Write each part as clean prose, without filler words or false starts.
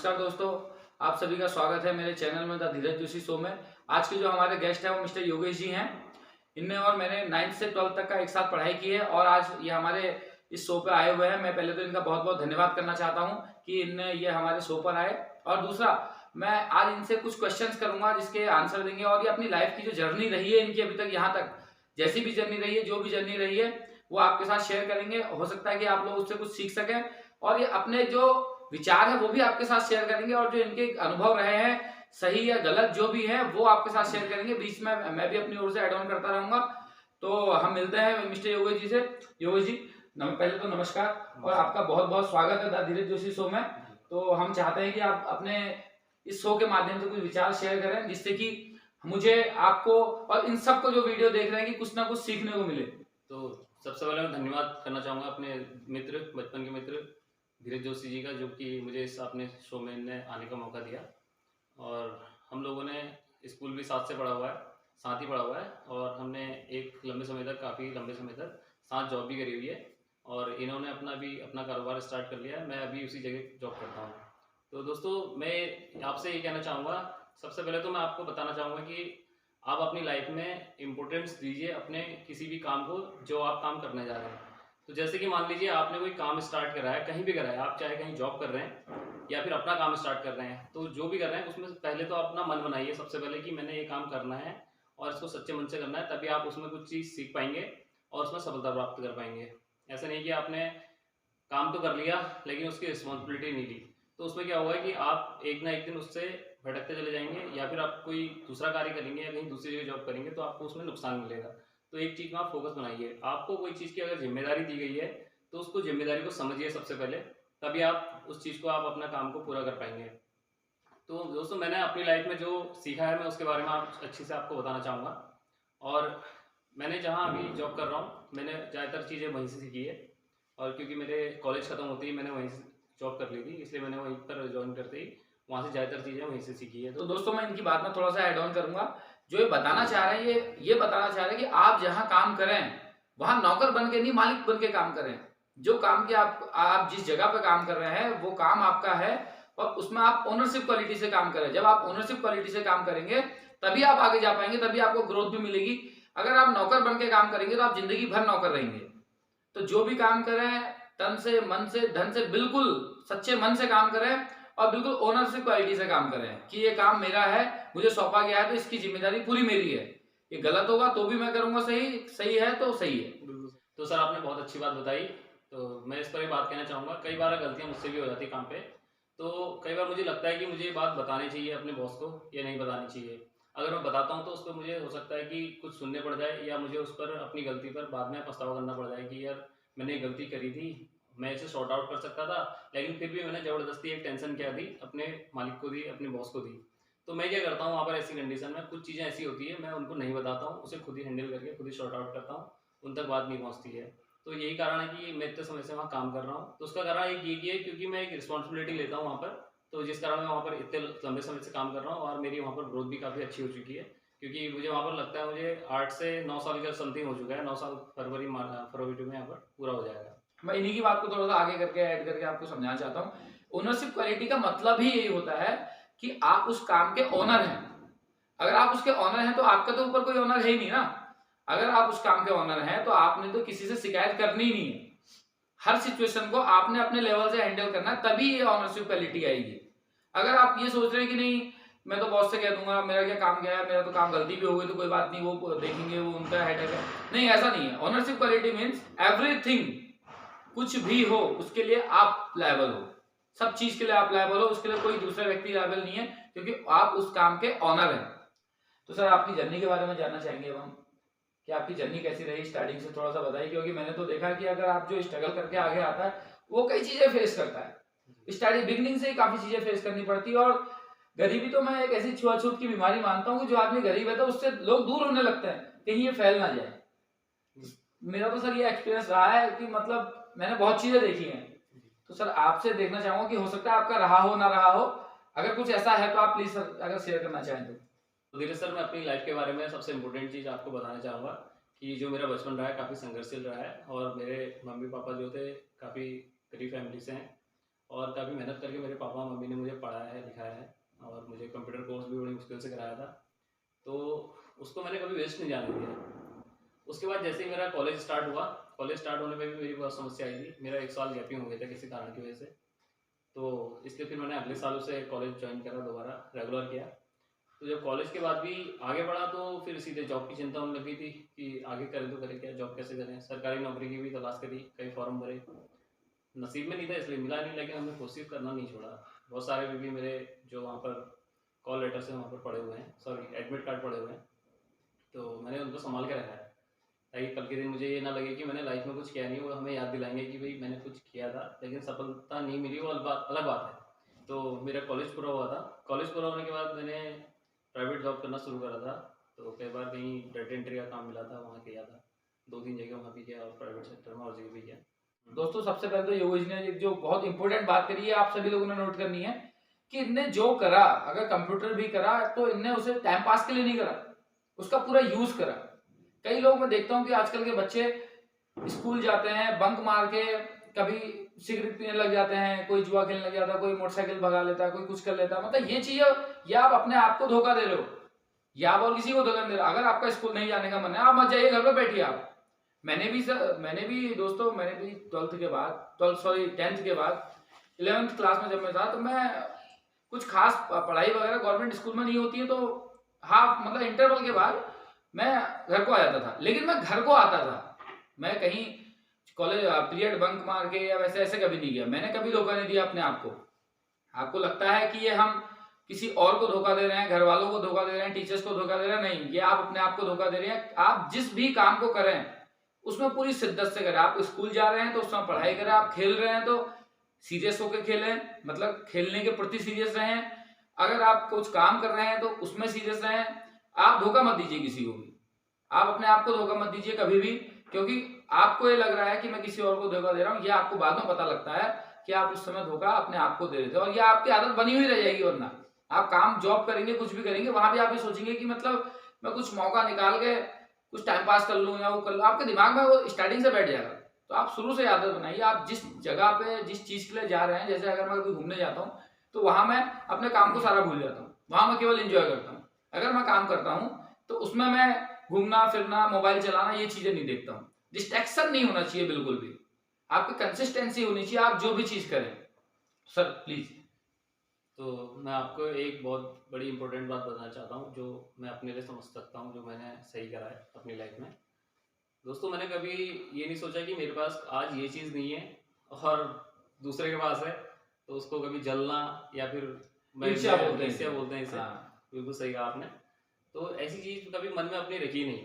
नमस्कार दोस्तों, आप सभी का स्वागत है मेरे चैनल में द धीरज जोशी शो में। आज के जो हमारे गेस्ट हैं वो मिस्टर योगेश जी हैं। इनने और मैंने 9th से 12th तक का एक साथ पढ़ाई की है और आज ये हमारे इस शो पे आए हुए हैं। मैं पहले तो इनका बहुत बहुत धन्यवाद करना चाहता हूँ कि इनने ये हमारे शो पर आए। और दूसरा, मैं आज इनसे कुछ क्वेश्चंस करूंगा जिसके आंसर देंगे और ये अपनी लाइफ की जो जर्नी रही है इनकी अभी तक यहाँ तक, जैसी भी जर्नी रही है, जो भी जर्नी रही है, वो आपके साथ शेयर करेंगे। हो सकता है कि आप लोग उससे कुछ सीख सकें और ये अपने जो विचार है वो भी आपके साथ शेयर करेंगे और जो इनके अनुभव रहे हैं, सही या गलत जो भी है, वो आपके साथ शेयर करेंगे। बीच में मैं भी अपनी ओर से ऐड ऑन करता रहूंगा। तो हम मिलते हैं मिस्टर योगेश जी से। योगेश जी, पहले तो नमस्कार और आपका बहुत बहुत स्वागत है द धीरज जोशी शो में। तो हम चाहते हैं कि आप अपने इस शो के माध्यम से कुछ विचार शेयर करें जिससे कि मुझे, आपको और इन सबको जो वीडियो देख रहे हैं कि कुछ ना कुछ सीखने को मिले। तो सबसे पहले मैं धन्यवाद करना चाहूँगा अपने मित्र, बचपन के मित्र धीरज जोशी जी का, जो कि मुझे इस अपने शो में इन्हें आने का मौका दिया। और हम लोगों ने स्कूल भी साथ ही पढ़ा हुआ है और हमने एक काफ़ी लंबे समय तक साथ जॉब भी करी हुई है और इन्होंने अपना कारोबार स्टार्ट कर लिया है। मैं अभी उसी जगह जॉब करता हूँ। तो दोस्तों, मैं आपसे ये कहना चाहूँगा, सबसे पहले तो मैं आपको बताना चाहूँगा कि आप अपनी लाइफ में इम्पोर्टेंस दीजिए अपने किसी भी काम को जो आप काम करने जा रहे हैं। तो जैसे कि मान लीजिए आपने कोई काम स्टार्ट करा है, कहीं भी करा है, आप चाहे कहीं जॉब कर रहे हैं या फिर अपना काम स्टार्ट कर रहे हैं, तो जो भी कर रहे हैं उसमें पहले तो अपना मन बनाइए सबसे पहले कि मैंने ये काम करना है और इसको सच्चे मन से करना है, तभी आप उसमें कुछ चीज़ सीख पाएंगे और उसमें सफलता प्राप्त कर पाएंगे। ऐसा नहीं कि आपने काम तो कर लिया लेकिन उसकी रिस्पॉन्सिबिलिटी नहीं ली, तो उसमें क्या होगा कि आप एक ना एक दिन उससे भटकते चले जाएंगे या फिर आप कोई दूसरा कार्य करेंगे या कहीं दूसरी जगह जॉब करेंगे तो आपको उसमें नुकसान मिलेगा। तो एक चीज़ में आप फोकस बनाइए। आपको कोई चीज़ की अगर जिम्मेदारी दी गई है तो उसको जिम्मेदारी को समझिए सबसे पहले, तभी आप उस चीज़ को आप अपना काम को पूरा कर पाएंगे। तो दोस्तों, मैंने अपनी लाइफ में जो सीखा है मैं उसके बारे में आप अच्छी से आपको बताना चाहूँगा। और मैंने जहाँ अभी जॉब कर रहा हूँ, मैंने ज़्यादातर चीज़ें वहीं से सीखी है। और क्योंकि मेरे कॉलेज ख़त्म होते ही मैंने वहीं से जॉब कर ली थी, इसलिए मैंने वहीं पर ज्वाइन करते ही वहाँ से ज़्यादातर चीज़ें वहीं से सीखी है। तो दोस्तों, मैं इनकी बात में थोड़ा सा ऐड ऑन करूंगा। जो ये बताना चाह रहे हैं, ये बताना चाह रहे हैं कि आप जहां काम करें वहां नौकर बन के नहीं, मालिक बन के काम करें। जो काम के आप जिस जगह पे काम कर रहे हैं वो काम आपका है और उसमें आप ओनरशिप क्वालिटी से काम करें। जब आप ओनरशिप क्वालिटी से काम करेंगे तभी आप आगे जा पाएंगे, तभी आपको ग्रोथ भी मिलेगी। अगर आप नौकर बन के काम करेंगे तो आप जिंदगी भर नौकर रहेंगे। तो जो भी काम करें, तन से, मन से, धन से, बिल्कुल सच्चे मन से काम करें और बिल्कुल ओनरशिप क्वालिटी से काम करें कि ये काम मेरा है, मुझे सौंपा गया है तो इसकी जिम्मेदारी पूरी मेरी है। ये गलत होगा तो भी मैं करूंगा सही, सही है तो सही है। तो सर, आपने बहुत अच्छी बात बताई। तो मैं इस पर एक बात कहना चाहूँगा, कई बार गलतियाँ मुझसे भी हो जाती है काम पे। तो कई बार मुझे लगता है कि मुझे ये बात बतानी चाहिए अपने बॉस को या नहीं बतानी चाहिए। अगर मैं बताता हूँ तो उस पर मुझे हो सकता है कि कुछ सुनने पड़ जाए या मुझे उस पर अपनी गलती पर बाद में पछतावा करना पड़ जाए कि यार मैंने ये गलती करी थी, मैं इसे सॉर्ट आउट कर सकता था, लेकिन फिर भी मैंने ज़बरदस्ती एक टेंशन क्या दी, अपने मालिक को दी, अपने बॉस को दी। तो मैं क्या करता हूँ वहाँ पर ऐसी कंडीशन में, कुछ चीज़ें ऐसी होती है मैं उनको नहीं बताता हूँ, उसे खुद ही हैंडल करके खुद ही सॉर्ट आउट करता हूँ, उन तक बात नहीं पहुँचती है। तो यही कारण है कि मैं इतने समय से वहाँ काम कर रहा हूँ। तो उसका कारण एक ये है क्योंकि मैं एक रिस्पॉन्सिबिलिटी लेता हूँ वहाँ पर, तो जिस कारण मैं वहाँ पर इतने लंबे समय से काम कर रहा हूँ और मेरी वहाँ पर ग्रोथ भी काफ़ी अच्छी हो चुकी है। क्योंकि मुझे वहाँ पर लगता है मुझे 8 से 9 साल का समथिंग हो चुका है, 9 साल फरवरी में यहाँ पर पूरा हो जाएगा। मैं इन्हीं की बात को थोड़ा सा आगे करके ऐड करके आपको समझाना चाहता हूँ। ओनरशिप क्वालिटी का मतलब ही यही होता है कि आप उस काम के ओनर हैं। अगर आप उसके ऑनर हैं तो आपका तो ऊपर कोई ऑनर है ही नहीं ना। अगर आप उस काम के ऑनर हैं तो आपने तो किसी से शिकायत करनी ही नहीं है। हर सिचुएशन को आपने अपने लेवल से हैंडल करना है, तभी ये ऑनरशिप क्वालिटी आएगी। अगर आप ये सोच रहे हैं कि नहीं, मैं तो बॉस से कह दूंगा, मेरा क्या काम गया है, मेरा तो काम गलती भी हो गई तो कोई बात नहीं, वो देखेंगे, वो उनका हेडेक है, नहीं, ऐसा नहीं है। ऑनरशिप क्वालिटी मीन्स एवरीथिंग, कुछ भी हो उसके लिए आप लायबल हो, सब चीज के लिए आप लायबल हो, उसके लिए कोई दूसरा व्यक्ति लायबल नहीं है, क्योंकि आप उस काम के ऑनर हैं। तो सर, आपकी जर्नी के बारे में जानना चाहेंगे अब हम कि आपकी जर्नी कैसी रही, स्टार्टिंग से थोड़ा सा बताइए। क्योंकि मैंने तो देखा कि अगर आप जो स्ट्रगल करके आगे आता है वो कई चीजें फेस करता है। स्टार्टिंग बिगनिंग से ही काफी चीजें फेस करनी पड़ती है। और गरीबी तो मैं एक ऐसी छुआछूत की बीमारी मानता हूँ कि जो आदमी गरीब है तो उससे लोग दूर होने लगते हैं, कहीं ये फैल ना जाए। मेरा तो सर ये एक्सपीरियंस रहा है कि मतलब मैंने बहुत चीजें देखी हैं। तो सर, आपसे देखना चाहूंगा कि हो सकता है आपका रहा हो ना रहा हो, अगर कुछ ऐसा है तो आप प्लीज सर अगर शेयर करना चाहें तो। धीरज सर, मैं अपनी लाइफ के बारे में सबसे इम्पोर्टेंट चीज़ आपको बताना चाहूँगा कि जो मेरा बचपन रहा है काफ़ी संघर्षशील रहा है और मेरे मम्मी पापा जो थे काफ़ी गरीब फैमिली से हैं और काफ़ी मेहनत करके मेरे पापा मम्मी ने मुझे पढ़ाया मुझे कंप्यूटर कोर्स भी बड़ी मुश्किल से कराया था, तो उसको मैंने कभी वेस्ट नहीं जाने दिया। उसके बाद जैसे ही मेरा कॉलेज स्टार्ट हुआ, कॉलेज स्टार्ट होने में भी मेरी बहुत समस्या आई थी। मेरा 1 साल गैपिंग हो गया था किसी कारण की वजह से, तो इसलिए फिर मैंने अगले साल उसे कॉलेज ज्वाइन करा, दोबारा रेगुलर किया। तो जब कॉलेज के बाद भी आगे बढ़ा तो फिर सीधे जॉब की चिंता होने लगी थी कि आगे करें तो करें क्या, जॉब कैसे करें। सरकारी नौकरी की भी तलाश करी, कई फॉर्म भरे, नसीब में नहीं था इसलिए मिला नहीं, लेकिन हमने कोशिश करना नहीं छोड़ा। बहुत सारे भी मेरे जो वहाँ पर कॉल लेटर से वहाँ पर पड़े हुए हैं, सॉरी एडमिट कार्ड पड़े हुए हैं, तो मैंने उनको संभाल के रखा है ताकि कल के दिन मुझे ये ना लगे कि मैंने लाइफ में कुछ किया नहीं। वो हमें याद दिलाएंगे कि भाई मैंने कुछ किया था लेकिन सफलता नहीं मिली, वो अलग बात है। तो मेरा कॉलेज पूरा हुआ था। कॉलेज पूरा होने के बाद मैंने प्राइवेट जॉब करना शुरू करा था, तो कई बार कहीं डाटा एंट्री का काम मिला था, वहाँ किया था, 2-3 जगह वहाँ भी किया और प्राइवेट सेक्टर में और जगह भी किया। दोस्तों सबसे पहले तो योगेश ने एक जो बहुत इंपॉर्टेंट बात करी है, आप सभी लोगों ने नोट करनी है कि इनने जो करा, अगर कंप्यूटर भी करा तो इनने उसे टाइम पास के लिए नहीं करा, उसका पूरा यूज करा। कई लोग मैं देखता हूँ कि आजकल के बच्चे स्कूल जाते हैं, बंक मार के कभी सिगरेट पीने लग जाते हैं, कोई जुआ खेलने लग जाता है, कोई मोटरसाइकिल भगा लेता है, कोई कुछ कर लेता है। मतलब ये चीज, या आप अपने आप को धोखा दे रहे हो या आप और किसी को धोखा दे रहे हो। अगर आपका स्कूल नहीं जाने का मन है, आप मत जाइए, घर पे बैठिए आप। मैंने भी दोस्तों, मैंने भी 10th के बाद 11th क्लास में जब मैं था, तो मैं कुछ खास पढ़ाई वगैरह गवर्नमेंट स्कूल में नहीं होती है, तो हाफ मतलब इंटरवल के बाद मैं घर को आ जाता था। लेकिन मैं घर को आता था, मैं कहीं कॉलेज पीरियड बंक मार के या वैसे ऐसे कभी नहीं किया। मैंने कभी धोखा नहीं दिया अपने आप को। आपको लगता है कि ये हम किसी और को धोखा दे रहे हैं, घर वालों को धोखा दे रहे हैं, टीचर्स को धोखा दे रहे हैं, नहीं, ये आप अपने आप को धोखा दे रहे हैं। आप जिस भी काम को करें उसमें पूरी शिद्दत से करें। आप स्कूल जा रहे हैं तो उसमें पढ़ाई करें, आप खेल रहे हैं तो सीरियस होकर खेलें, मतलब खेलने के प्रति सीरियस रहें। अगर आप कुछ काम कर रहे हैं तो उसमें सीरियस रहें। आप धोखा मत दीजिए किसी को भी, आप अपने आप को धोखा मत दीजिए कभी भी, क्योंकि आपको ये लग रहा है कि मैं किसी और को धोखा दे रहा हूँ, ये आपको बाद में पता लगता है कि आप उस समय धोखा अपने आप को दे रहे थे, और ये आपकी आदत बनी हुई रह जाएगी। वरना आप काम जॉब करेंगे, कुछ भी करेंगे, वहां भी आप ये सोचेंगे कि मतलब मैं कुछ मौका निकाल के कुछ टाइम पास कर लूँ या वो कर लूँ, आपके दिमाग में वो स्टार्टिंग से बैठ जाएगा। तो आप शुरू से आदत बनाइए। आप जिस जगह पे जिस चीज के लिए जा रहे हैं, जैसे अगर मैं कभी घूमने जाता हूँ तो वहां मैं अपने काम को सारा भूल जाता हूँ, वहां मैं केवल एंजॉय करता हूँ। अगर मैं काम करता हूँ तो उसमें मैं घूमना फिरना, मोबाइल चलाना, ये चीजें नहीं देखता हूँ। डिस्ट्रैक्शन नहीं होना चाहिए बिल्कुल भी, आपकी कंसिस्टेंसी होनी चाहिए, आप जो भी चीज करें। Sir please. तो मैं आपको एक बहुत बड़ी इंपॉर्टेंट बात बताना चाहता हूँ जो मैं अपने लिए समझ सकता हूँ, जो मैंने सही करा है अपनी लाइफ में। दोस्तों मैंने कभी ये नहीं सोचा कि मेरे पास आज ये चीज़ नहीं है और दूसरे के पास है, तो उसको कभी जलना या फिर ईर्ष्या बोलते हैं इसे। हाँ। बिल्कुल सही कहा आपने। तो ऐसी चीज़ कभी मन में अपनी रखी नहीं।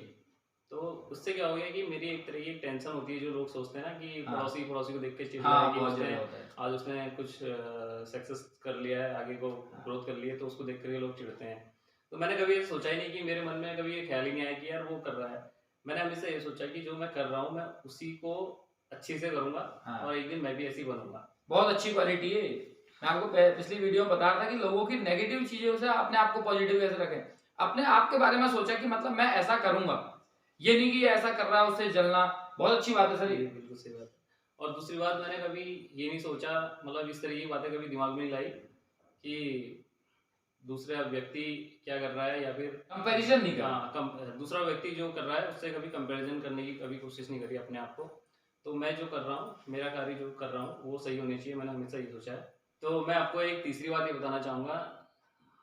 तो उससे क्या हो गया कि मेरी एक तरह की टेंशन होती है, जो लोग सोचते हैं ना कि हाँ। पड़ोसी को देख के चिढ़ हाँ, रहा है कि बहुत उसने जगह होता है। आज उसने कुछ सक्सेस कर लिया है, आगे को ग्रोथ कर लिया है, तो उसको देख कर ये लोग चिढ़ते हैं। तो मैंने कभी ये सोचा ही नहीं, कि मेरे मन में कभी ये ख्याल ही नहीं आया कि यार वो कर रहा है। मैंने हमेशा ये सोचा कि जो मैं कर रहा हूँ मैं उसी को अच्छे से करूंगा। हाँ। और एक दिन मैं भी ऐसी बनूंगा। बहुत अच्छी क्वालिटी है। मैं आपको पिछली वीडियो में बता रहा था कि लोगों की नेगेटिव चीजों से अपने आप को पॉजिटिव कैसे रखें। अपने आप के बारे में सोचा कि मतलब मैं ऐसा करूंगा, ये नहीं कि ये ऐसा कर रहा है उससे जलना। बहुत अच्छी बात है सर, ये बिल्कुल सही बात है। और दूसरी बात, मैंने कभी ये नहीं सोचा, मतलब इस तरह की बातें कभी दिमाग में नहीं लाई कि दूसरा व्यक्ति क्या कर रहा है या फिर कंपैरिजन नहीं करना। हाँ, दूसरा व्यक्ति जो कर रहा है उससे कभी कंपैरिजन करने की कभी कोशिश नहीं करी अपने आप को। तो मैं जो कर रहा हूँ, मेरा कार्य जो कर रहा हूँ वो सही होनी चाहिए, मैंने हमेशा ये सोचा है। तो मैं आपको एक तीसरी बात ये बताना चाहूँगा,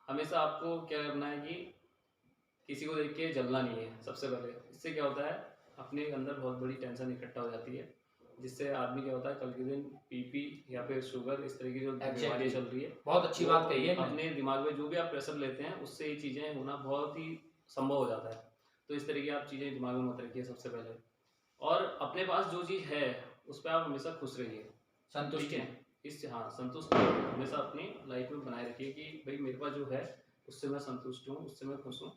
हमेशा आपको क्या करना है कि किसी को देख के जलना नहीं है। सबसे पहले इससे क्या होता है, अपने अंदर बहुत बड़ी टेंशन इकट्ठा हो जाती है, जिससे आदमी क्या होता है कल के दिन बीपी या फिर शुगर, इस तरह की जो बीमारी चल रही है, बहुत अच्छी बात कही है। अपने दिमाग में जो भी आप प्रेशर लेते हैं उससे ये चीज़ें होना बहुत ही संभव हो जाता है। तो इस तरह की आप चीज़ें दिमाग में मत रखिए सबसे पहले। और अपने पास जो चीज़ है उस पर आप हमेशा खुश रहिए, संतुष्टि है संतुष्ट हमेशा अपनी लाइफ में बनाए रखिए कि भाई मेरे पास जो है उससे मैं संतुष्ट हूँ, उससे मैं खुश हूँ।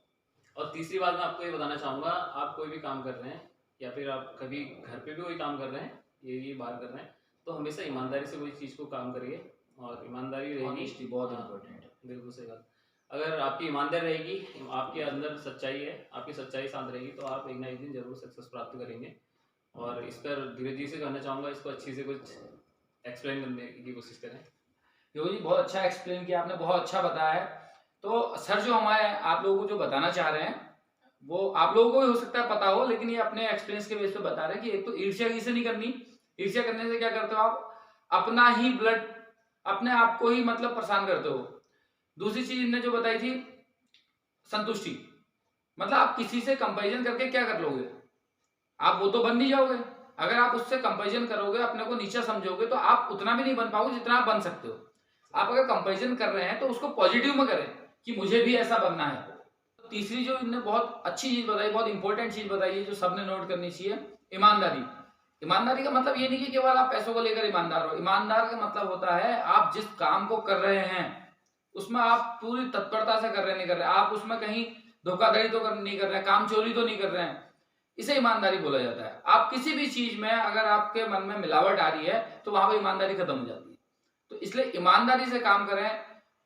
और तीसरी बात मैं आपको ये बताना चाहूँगा, आप कोई भी काम कर रहे हैं या फिर आप कभी घर पे भी कोई काम कर रहे हैं, ये बाहर कर रहे हैं, तो हमेशा ईमानदारी से कोई चीज़ को काम करिए। और ईमानदारी रहेगी, बहुत इंपॉर्टेंट है। बिल्कुल सही बात। अगर आपकी ईमानदारी रहेगी, आपके अंदर सच्चाई है, आपकी सच्चाई साथ रहेगी, तो आप एक ना एक दिन जरूर सक्सेस प्राप्त करेंगे। और इस पर धीरज जी से कहना चाहूँगा, इसको अच्छी से कुछ एक्सप्लेन करने की कोशिश करें। योगी जी बहुत अच्छा एक्सप्लेन किया आपने, बहुत अच्छा बताया है। तो सर जो हमारे आप लोगों को जो बताना चाह रहे हैं वो आप लोगों को भी हो सकता है पता हो, लेकिन ये अपने एक्सपीरियंस के बेस पे बता रहे हैं कि एक तो ईर्ष्या किसी से नहीं करनी। ईर्ष्या करने से क्या करते हो आप, अपना ही ब्लड, अपने आप को ही मतलब परेशान करते हो। दूसरी चीज इनने जो बताई थी, संतुष्टि, मतलब आप किसी से कंपैरिजन करके क्या कर लोगे, आप वो तो बन नहीं जाओगे। अगर आप उससे कंपैरिजन करोगे, अपने को नीचा समझोगे, तो आप उतना भी नहीं बन पाओगे जितना आप बन सकते हो। आप अगर कंपैरिजन कर रहे हैं तो उसको पॉजिटिव में करें कि मुझे भी ऐसा बनना है। तीसरी जो इन्होंने बहुत अच्छी चीज बताई, बहुत इंपॉर्टेंट चीज बताई है जो सबने नोट करनी चाहिए, ईमानदारी। ईमानदारी का मतलब ये नहीं कि केवल आप पैसों को लेकर ईमानदार हो। ईमानदार का मतलब होता है आप जिस काम को कर रहे हैं उसमें आप पूरी तत्परता से कर रहे नहीं कर रहे, आप उसमें कहीं धोखाधड़ी तो नहीं कर रहे, काम चोरी तो नहीं कर रहे हैं, इसे ईमानदारी बोला जाता है। आप किसी भी चीज में अगर आपके मन में मिलावट आ रही है तो वहां पर ईमानदारी खत्म हो जाती है। तो इसलिए ईमानदारी से काम करें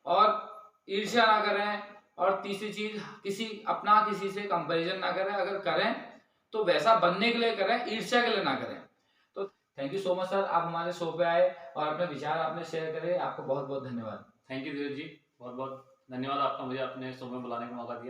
और ईर्ष्या ना करें। और तीसरी चीज, किसी से कंपैरिजन ना करें, अगर करें तो वैसा बनने के लिए करें, ईर्ष्या के लिए ना करें। तो thank you so much sir, आप हमारे शो पे आए और अपने विचार आपने शेयर करे, आपको बहुत बहुत धन्यवाद। थैंक यू धीरज जी, बहुत बहुत धन्यवाद आपका, मुझे अपने शो में बुलाने का मौका दिया।